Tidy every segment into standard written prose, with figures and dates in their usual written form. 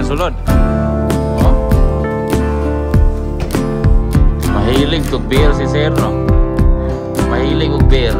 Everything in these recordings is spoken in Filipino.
sulod. Oh. Mahilig to beer si Sir, no? Mahilig og beer.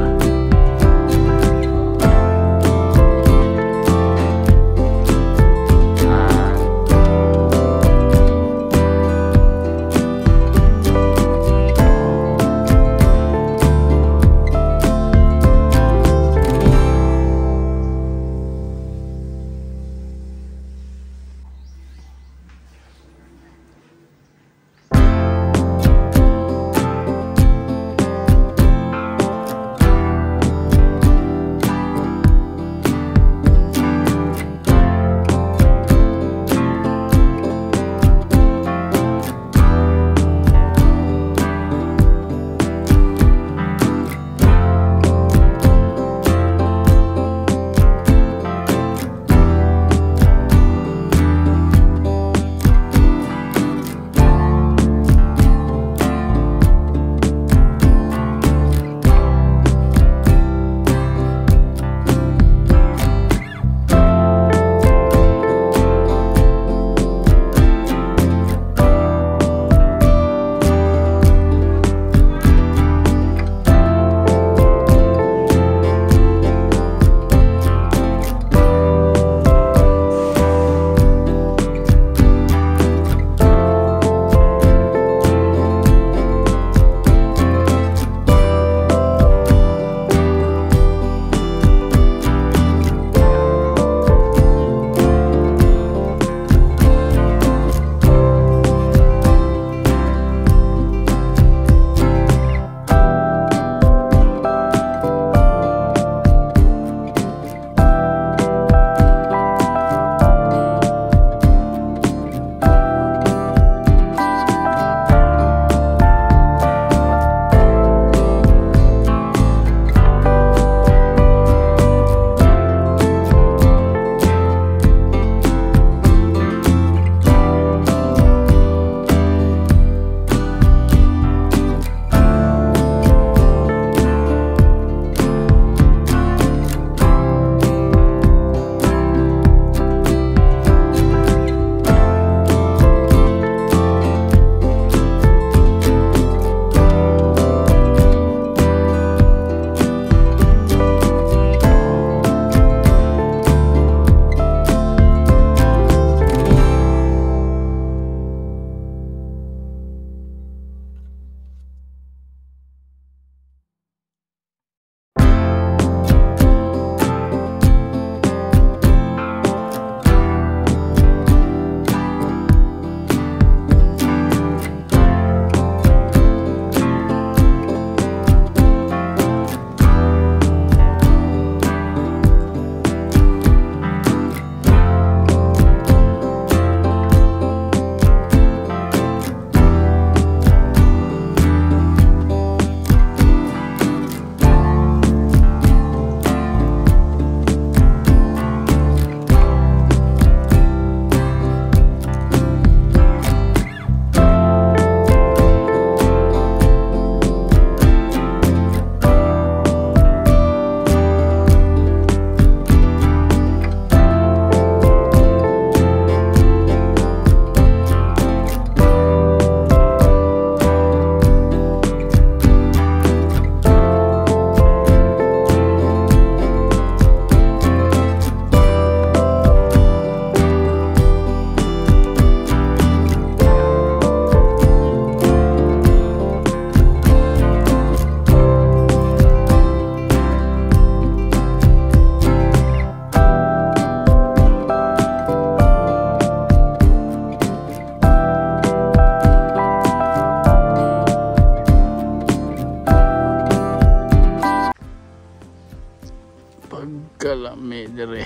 Pagkalami dire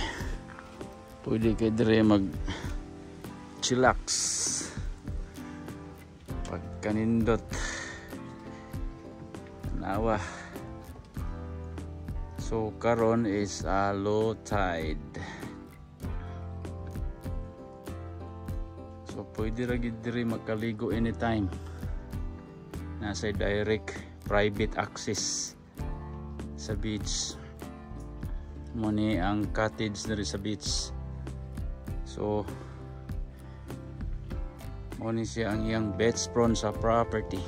pwede kay dire mag chillax pagkanindot nawa. So karon is low tide, so pwede ra gid dire makaligo anytime. Nasa direct private access sa beach. Muni ang cottage diri sa beach. So Muna siya ang iyang beachfront sa property.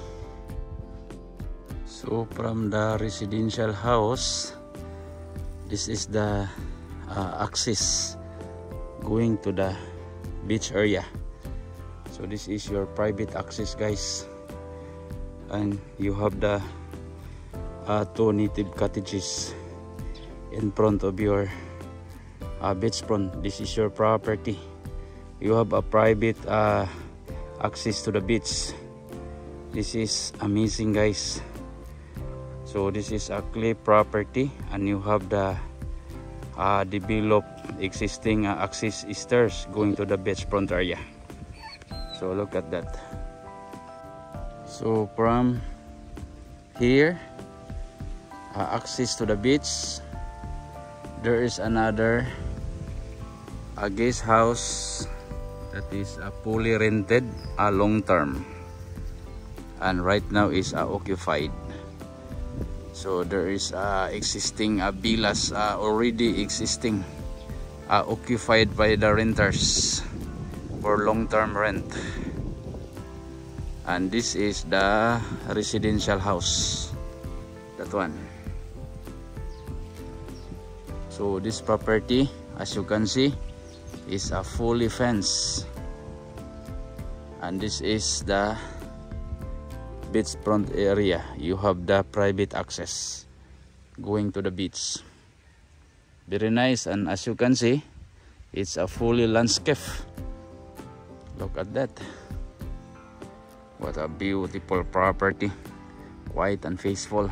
So from the residential house, this is the access going to the beach area. So this is your private access, guys, and you have the 2 native cottages in front of your beachfront. This is your property. You have a private access to the beach. This is amazing, guys. So this is a clay property, and you have the developed existing access stairs going to the beachfront area. So look at that. So from here, access to the beach, there is another guest house that is fully rented long term, and right now is occupied. So there is existing villas already existing, occupied by the renters for long-term rent. And this is the residential house, that one. So this property, as you can see, is a fully fenced, and this is the beachfront area. You have the private access going to the beach. Very nice, and as you can see, it's a fully landscape. Look at that. What a beautiful property, quiet and peaceful.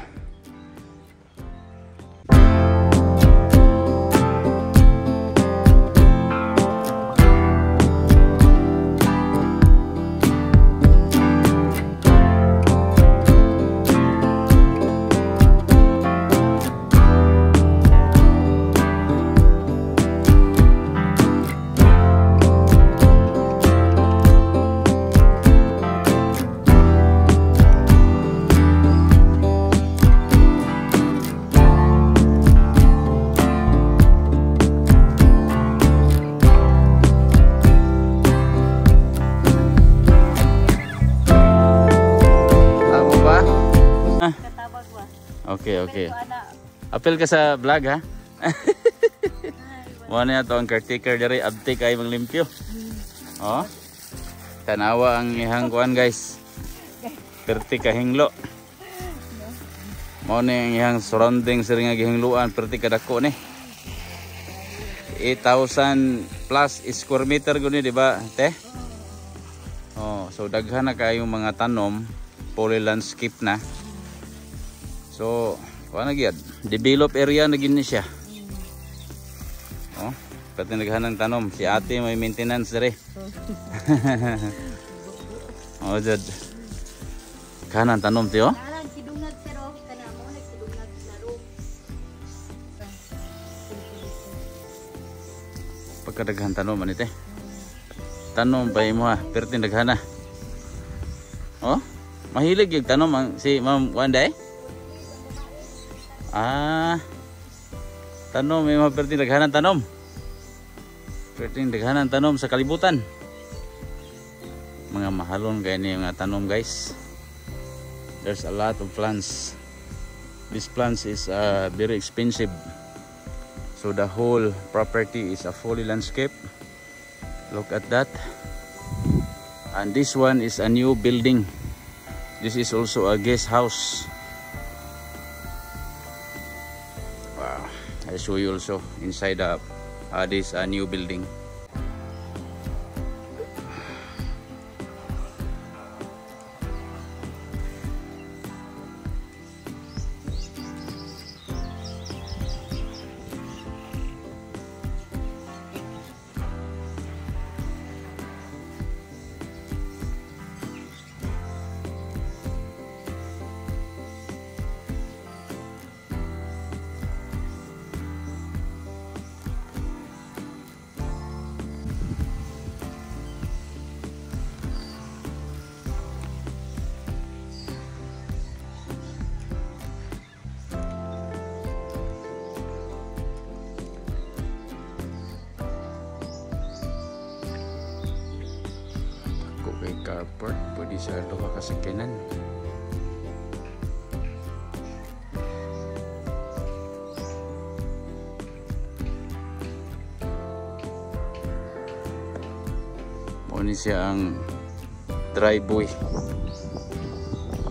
Okay. Apel ka sa vlog, ha? Muna na to ang caretaker dari abti kay maglimpyo. Oh. Tanawa ang ihang kuan, guys. Perti ka hinglo. Muna ang ihang surrounding sir nga gihingluan, perti ka dako ni. 8,000 plus square meter guni, di ba, te? Oh, so daghan na kayong mga tanom, fully landscape na. So, ano gyud? Develop area na gini siya. Oh, pati naghanang tanom. Si ate may maintenance dire. Oh, jud. Kanan tanom tiyo? Kanan sidungag pero kana mo nagsidungag laro. Pagkadaghan tanom man ite. Tanom pa imo ha, perti daghana. Oh, mahilig yung tanom ang si Ma'am Wanday. Tanom, may mga perting daghanan tanom. Perting daghanan tanom sa kalibutan. Mga mahalon kaya niya mga tanom, guys. There's a lot of plants. This plants is very expensive. So the whole property is a fully landscape. Look at that. And this one is a new building. This is also a guest house. I'll show you also inside this new building. Pwede sa duha ka sakyanan. Muna siya ang driveway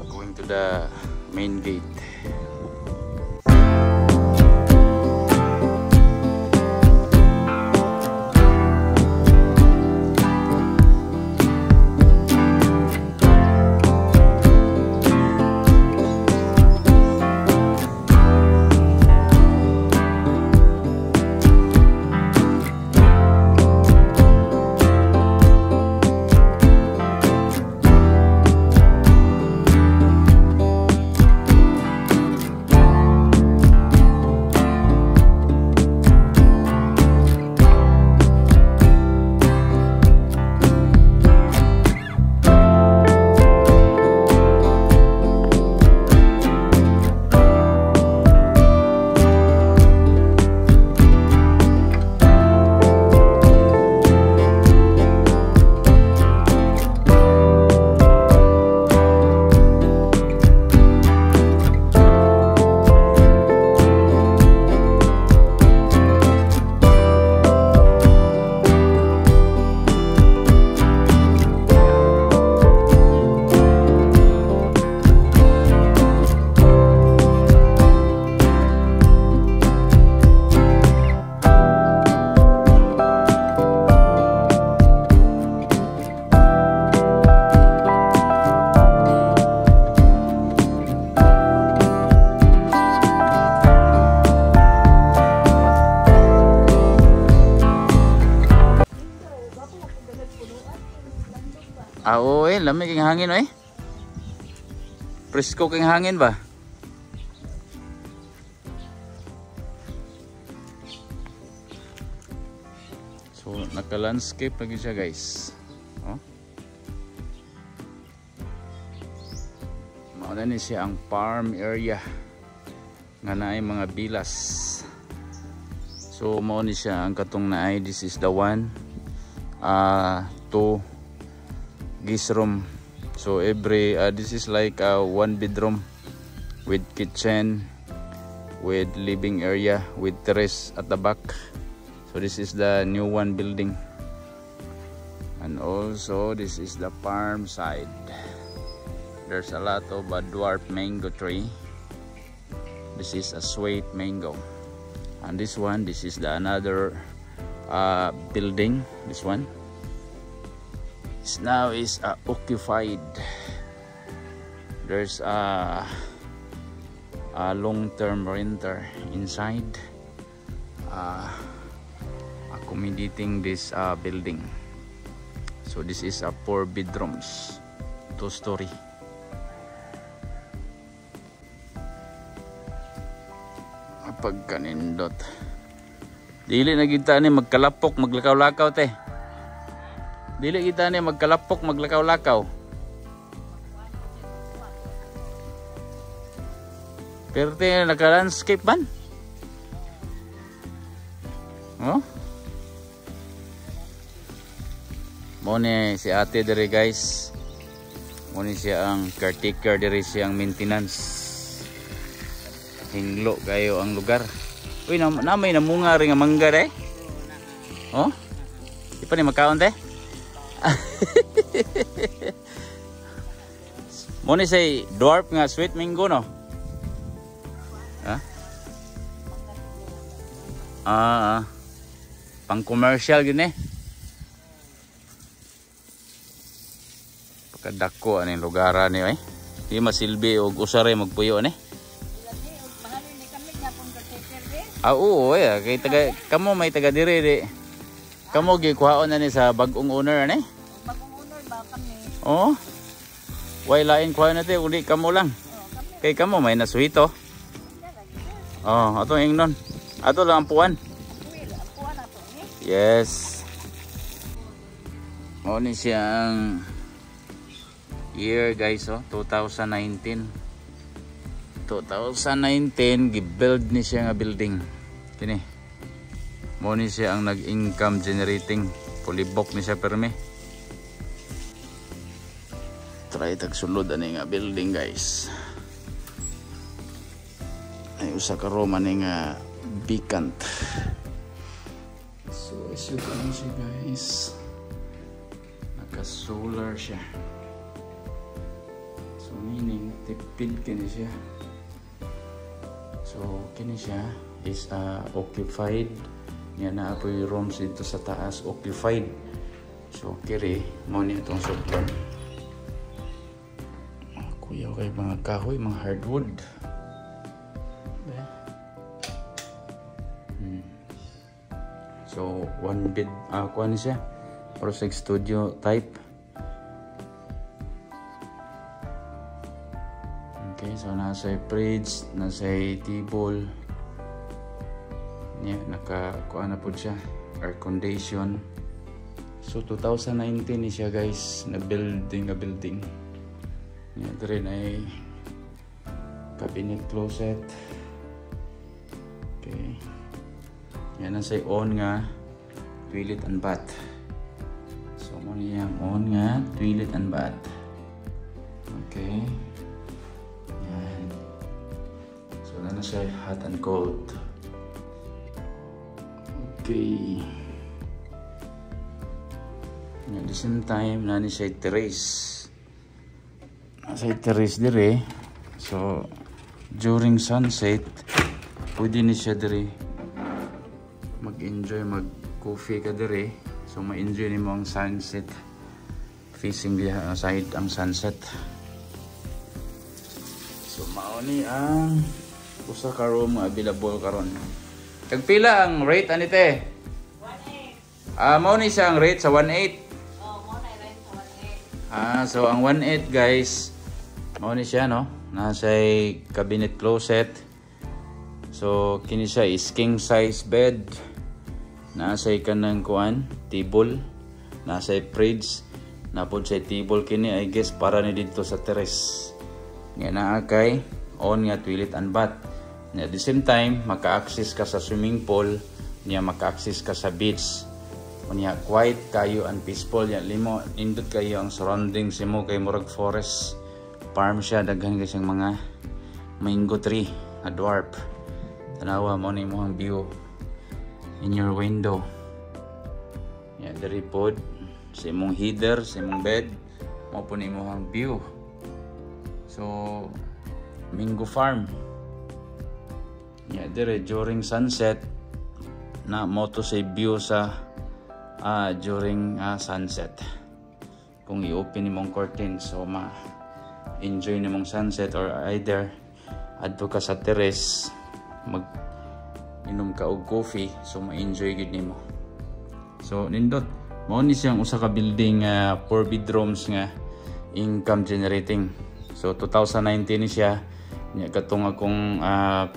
going to the main gate. Oo lamig ang hangin Presko kang hangin ba? So naka-landscape lagi siya guys. Mauna ni siya ang farm area nga naay mga bilas. So mauna ni siya ang katong naay. This is the 1 2 guest room. So every this is like a 1 bedroom with kitchen, with living area, with terrace at the back. So this is the new one building. And also this is the farm side. There's a lot of dwarf mango tree. This is a sweet mango. And this is the another building. This one now is occupied. There's a long-term renter inside accommodating this building. So this is 4 bedrooms, 2-story. Pagkanindot dili na kita ni magkalapok maglakaw-lakaw te. Dili kita ni magkalapok maglakaw-lakaw. Pero te naka-landscape man. Mo ni si ate diri guys. Mo ni siya ang caretaker diri, siyang maintenance. Hinglo kayo ang lugar. Uy, namay namunga rin nga mangga de. Di pa ni makaon te? Mo ni say dwarf nga sweet mango no? Pang commercial gini. Pagkadako ani lugaran ni Di masilbi og usare magpuyo ni. Oo kay taga kamo may taga diri di. Kamo gikuhaon na ni sa bagong owner ani? Bagong owner ba kami? Way lain kuha na te uli kamo lang. Kay kamo may nasuhito. Ato ingnon. Ato lang ampuan. Ampuan ato ni. Yes. Ni siyang year guys 2019. 2019 gibuild ni siya nga building. Kini. Mo ni siya ang nag-income generating. Fully booked ni siya permi. try tagsulod ani nga building guys. Ay usa ka room ani nga vacant. So as you can see guys, naka solar siya. So meaning tipid kini siya. So kini siya is occupied. Yan na po yung rooms dito sa taas occupied. So kiri mo ni itong sobrang kuya kay mga kahoy, mga hardwood. So one bed kuan siya or sa studio type. Okay, so nasa fridge, nasa table. Yeah, naka-kuha na po siya. Air condition. So 2019 ni siya guys, na building. Yeah, ito rin ay cabinet closet. Okay. Yan nasa on nga toilet and bath. So mo niyang on nga toilet and bath. Okay. Yan. So na siya hot and cold. Okay. At the same time, nani siya terrace. Nasa terrace dire. So, during sunset, pwede ni siya dire mag-enjoy, mag-coffee ka dire. So, ma-enjoy ni mo ang sunset. Facing the side ang sunset. So, mauni ang usa ka room available karon. Kagpila ang rate anite? 1.8. Mao ni siya ang rate sa 1.8. Oh, mao na rate sa 1.8. So ang 1.8 guys, mao ni siya no. Nasa cabinet closet. So kini siya is king size bed. Nasa kanang kuan, table. Nasa fridge. Napod sa table kini I guess para ni dito sa terrace. Nga naa kay on nga toilet and bath. At the same time, maka-access ka sa swimming pool, niya maka-access ka sa beach. Niya quiet kayo and peaceful. Niya limo indot kayo ang surroundings mo kay murag forest. Farm siya, daghan kasi mga mango tree, a dwarf. Tanawa mo ni mo ang view in your window. Niya diri pod sa imong heater, sa imong bed, mo po ni mo ang view. So, mango farm. Yeah, dire during sunset na moto sa view sa during sunset. Kung i-open nimong curtain so ma-enjoy nimong sunset or either adto ka sa terrace mag inom ka og coffee so ma-enjoy gid nimo. So nindot mao ni siyang usa ka building 4 bedrooms nga income generating. So 2019 ni siya. Nya katong akong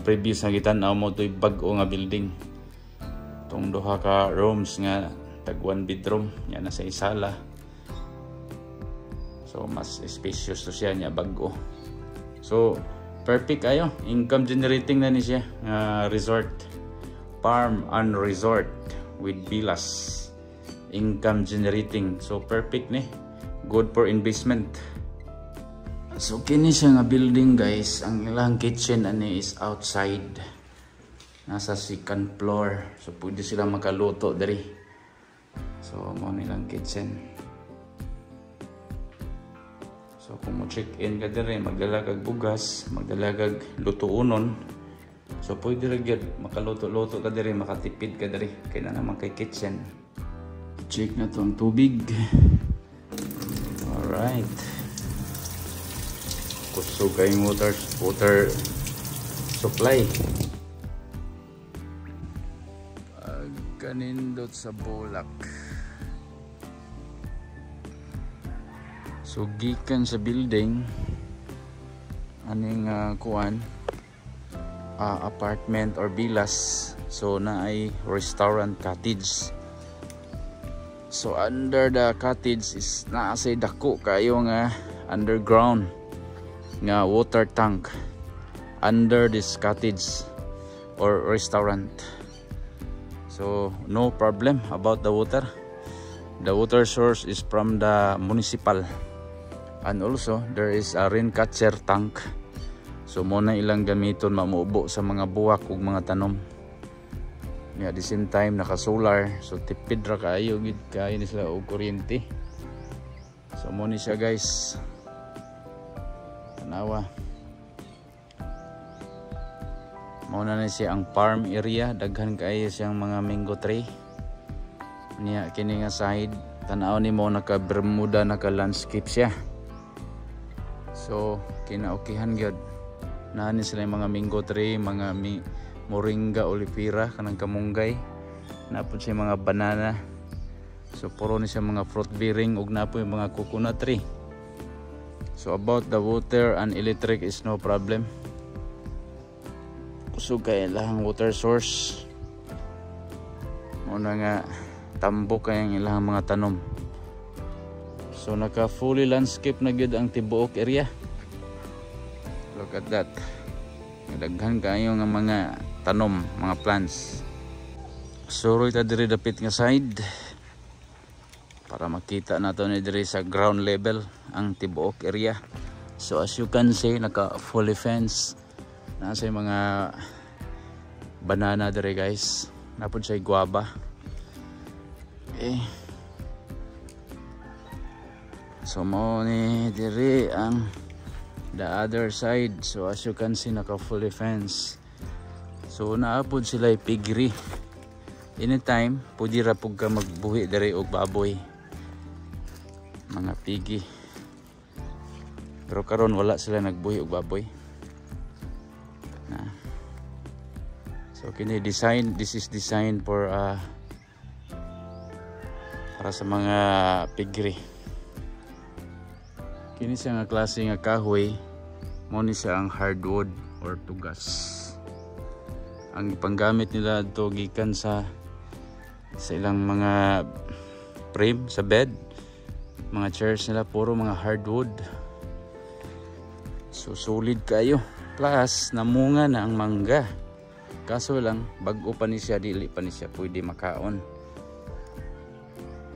previous nga gitan-aw mo toy bag-o nga building. Tong duha ka rooms nga tag 1 bedroom nya na sa isala. So mas spacious to siya nya bag-o. So perfect ayo, income generating na ni siya. Resort, farm and resort with villas. Income generating. So perfect ni. Good for investment. So kini siya nga building guys, ang ilang kitchen ani is outside. Nasa second floor. So pwede sila makaluto diri. So mo nilang kitchen. So kung mo check in ka diri, magdala kag bugas, magdala kag lutuonon. So pwede ra gyud makaluto-luto ka diri, makatipid ka diri kay na naman kay kitchen. Check na to ang tubig. All right. Kusog kayong water supply. Kanindot sa bulak. So gikan sa building aning kuan apartment or villas. So na ay restaurant cottage. So under the cottage is naa say dako kayo nga underground nga water tank under this cottage or restaurant. So no problem about the water. The water source is from the municipal And also there is a rain catcher tank. So mo na ilang gamiton mamubo sa mga buwak ug mga tanom. At the same time naka solar, so tipid ra kaayo gid kaayo ni sila og kuryente. So mo ni siya guys. Tanawa. Mo na siya ang farm area, daghan kaayo siyang mga mango tree. Niya kini nga side tan-aw nimo naka bermuda naka landscape siya. So kinaokihan gyud. Nani sila mga mango tree, mga moringa olivera kanang kamunggay. Napod siya mga banana. So puro ni siya mga fruit bearing ug napoy mga coconut tree. So about the water and electric is no problem. Kusog kay ilang water source. Muna nga tambok kay ang ilang mga tanom. So naka fully landscape na gyud ang tibuok area. Look at that. Daghan kayo nga mga tanom, mga plants. Suroy ta diri dapit nga side para makita nato ni diri sa ground level ang tibuok area. So as you can see, naka fully fence. Nasa mga banana diri guys. Napod siya guava. So mo ni diri ang the other side. So as you can see, naka fully fence. So naapod sila piggery. Anytime pwede ra pug ka magbuhi diri og baboy, mga pigi. Pero karon wala sila nagbuhi og baboy. So kini design, this is designed for para sa mga piggery. Kini siya nga klase nga kahoy, mo ni siya ang hardwood or tugas. Ang panggamit nila ito gikan sa ilang mga frame sa bed, mga chairs nila puro mga hardwood. So solid kayo. Plus namunga na ang mangga. Kaso lang bag-o pa ni siya, dili pa ni siya pwede makaon.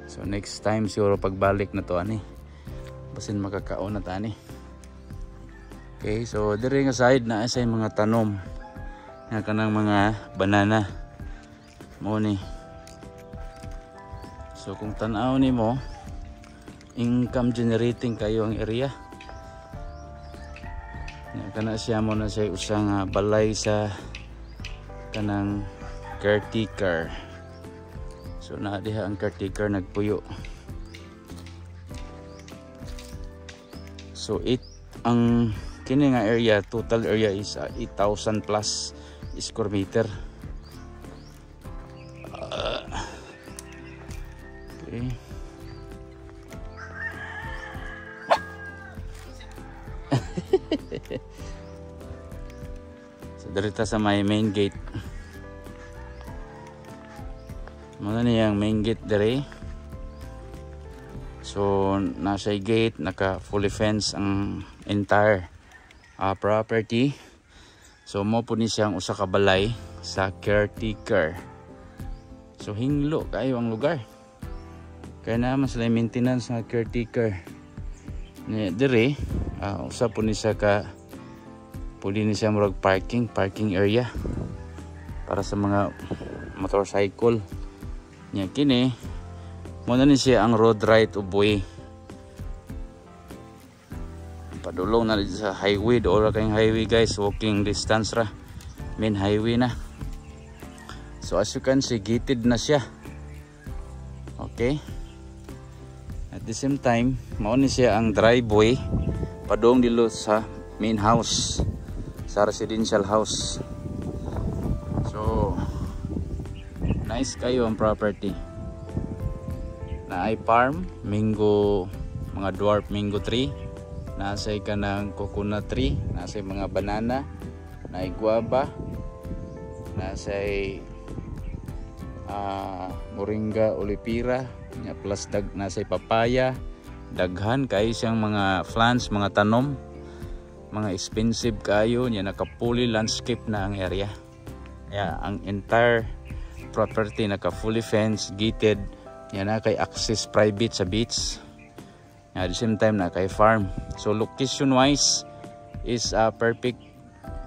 So next time siguro pagbalik na to ani, basin makakaon na tani. Okay, so diri nga side na sa mga tanom nga kanang mga banana mo ni. So kung tan-aw nimo, income generating kayo ang area. Kana siya mo na siya usang balay sa kanang caretaker. So na diha ang caretaker nagpuyo. So ang kini nga area, total area is 8,000 plus square meter. Okay. So dirita sa may main gate. Muna niya ang main gate dire. So nasa gate, naka fully fence ang entire property. So mo po ni siyang usa ka balay sa caretaker. So hinglo kayo ang lugar. Kaya naman sila maintenance nga caretaker. Dire usa po ni siya ka pwede ni siya murag parking area para sa mga motorcycle. Nya kini muna ni siya ang road right of way. Padulong na sa highway, doon kayong highway guys, walking distance ra, main highway na. So as you can see, gated na siya. Okay, at the same time mao ni siya ang driveway padung dilo sa main house, sa residential house. So nice kayo ang property. Na ay farm, mango, mga dwarf mango tree, nasay ka ng coconut tree, nasay mga banana, naay guava, nasay moringa olivera, plus nasay papaya. Daghan kayo siyang mga plants, mga tanom, mga expensive kayo niya, naka fully landscape na ang area. Ang entire property naka fully fence, gated. Yan na kay access private sa beach. At the same time na kay farm. So location wise is perfect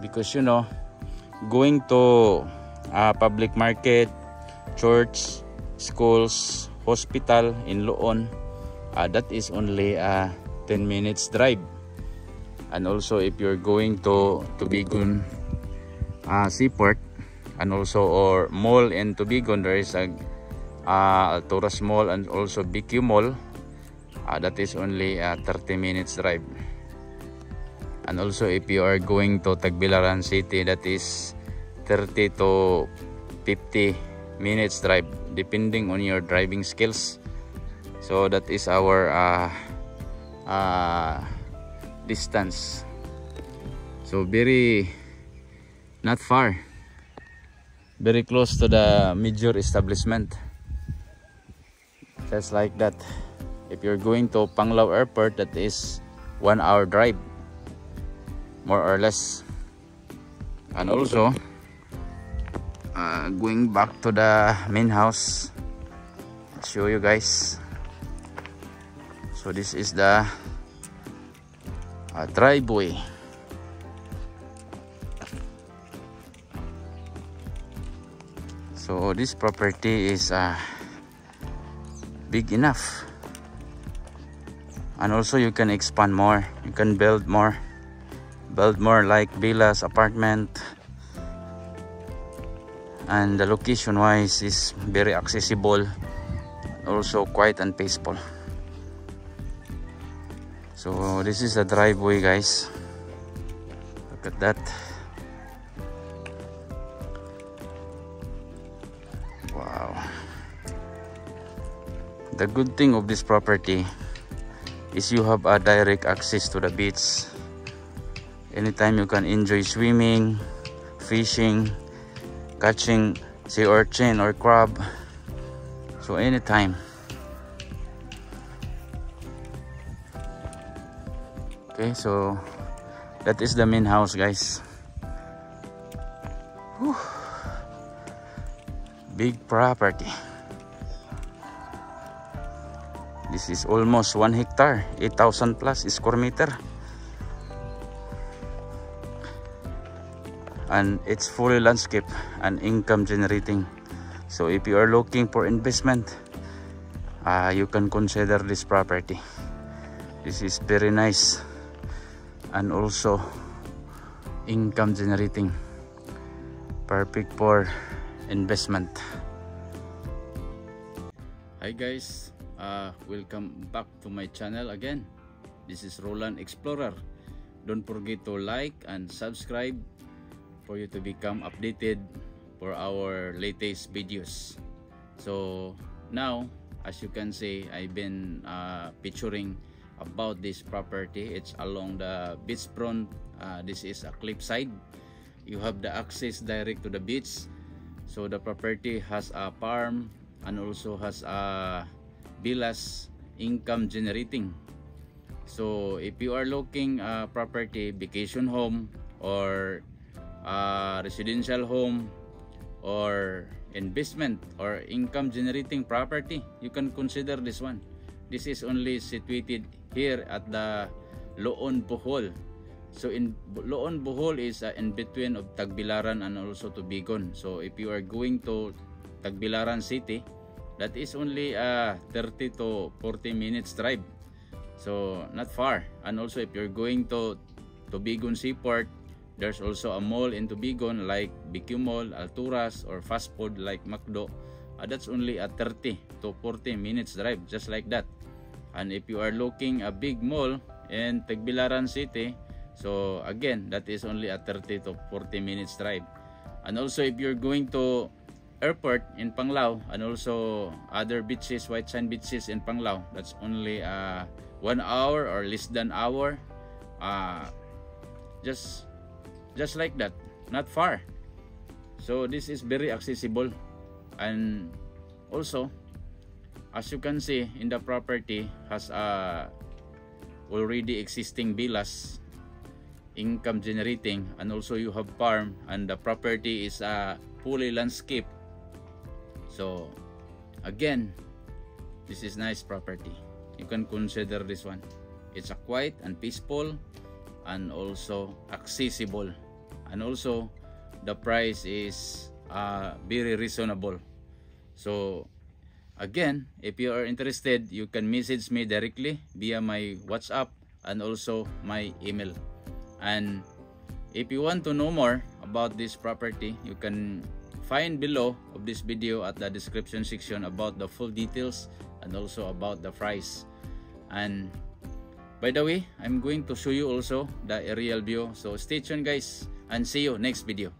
because you know going to public market, church, schools, hospital in Loon, that is only 10 minutes drive. And also if you're going to Tubigon Seaport, and also or mall in Tubigon, there is a Alturas Mall and also BQ Mall, that is only 30 minutes drive. And also if you are going to Tagbilaran City, that is 30 to 50 minutes drive depending on your driving skills. So that is our distance. So very not far, very close to the major establishment, just like that. If you're going to Panglao Airport, that is 1 hour drive more or less. And also going back to the main house, I'll show you guys. So this is the driveway. So this property is big enough, and also you can expand more, you can build more like villas, apartment. And the location wise is very accessible, also quiet and peaceful. So this is the driveway, guys. Look at that. Wow. The good thing of this property is you have a direct access to the beach. Anytime you can enjoy swimming, fishing, catching sea urchin or crab. So anytime. Okay, so that is the main house, guys. Whew. Big property. This is almost 1 hectare, 8,000 plus square meter. And it's fully landscape and income generating. So if you are looking for investment, you can consider this property. This is very nice and also income generating, perfect for investment. Hi guys, welcome back to my channel again. This is Roland Explorer. Don't forget to like and subscribe for you to become updated for our latest videos. So now, as you can see, I've been picturing about this property. It's along the beachfront. This is a cliffside. You have the access direct to the beach. So the property has a farm and also has a villas, income generating. So if you are looking property, vacation home or residential home or investment or income generating property, you can consider this one. This is only situated here at the Loon, Bohol. So in Loon, Bohol is in between of Tagbilaran and also Tubigon. So if you are going to Tagbilaran City, that is only 30 to 40 minutes drive. So not far. And also if you're going to Tubigon Seaport, there's also a mall in Tubigon like BQ Mall, Alturas, or fast food like McDo. That's only a 30 to 40 minutes drive, just like that. And if you are looking a big mall in Tagbilaran City, so again, that is only a 30 to 40 minutes drive. And also if you're going to airport in Panglao and also other beaches, white sand beaches in Panglao, that's only 1 hour or less than hour. Just like that, not far. So this is very accessible. And also, as you can see in the property, has already existing villas, income generating, and also you have farm, and the property is fully landscape. So again, this is nice property. you can consider this one. It's a quiet and peaceful and also accessible, and also the price is very reasonable. So again, if you are interested, you can message me directly via my WhatsApp and also my email. And if you want to know more about this property, you can find below of this video at the description section about the full details and also about the price. And by the way, I'm going to show you also the aerial view. So stay tuned guys, and see you next video.